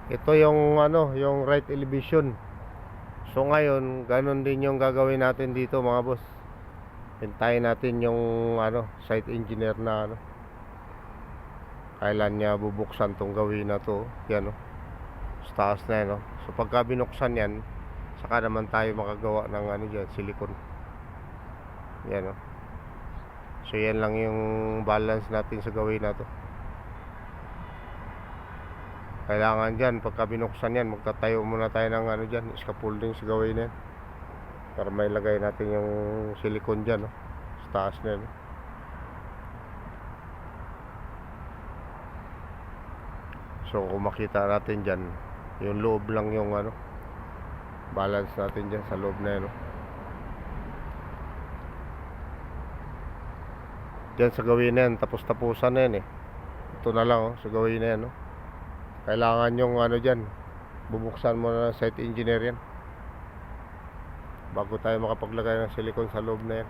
Ito yung ano, yung right elevation. So ngayon, ganun din yung gagawin natin dito mga boss. Hintayin natin yung ano, site engineer na ano, kailan niya bubuksan tong gawin na to. Yan o, sa taas na yan o. So pagka binuksan yan, saka naman tayo makagawa ng ano dyan, silicone. Yan o. So yan lang yung balance natin sa gawin na to. Kailangan dyan, pagka binuksan yan, magtatayo muna tayo ng ano dyan, scaffolding sa gawin na yan, para may lagay natin yung silicone dyan, no? Sa taas na yan, no? So kung makita natin dyan, yung loob lang yung ano, balance natin dyan sa loob na yan, no? Dyan sa gawin na yan, tapos-tapusan na yan eh. Ito na lang, oh, sa gawin na yan, no? Kailangan yung ano dyan, bubuksan mo na ng site engineer yan bago tayo makapaglagay ng silicone sa loob na yan.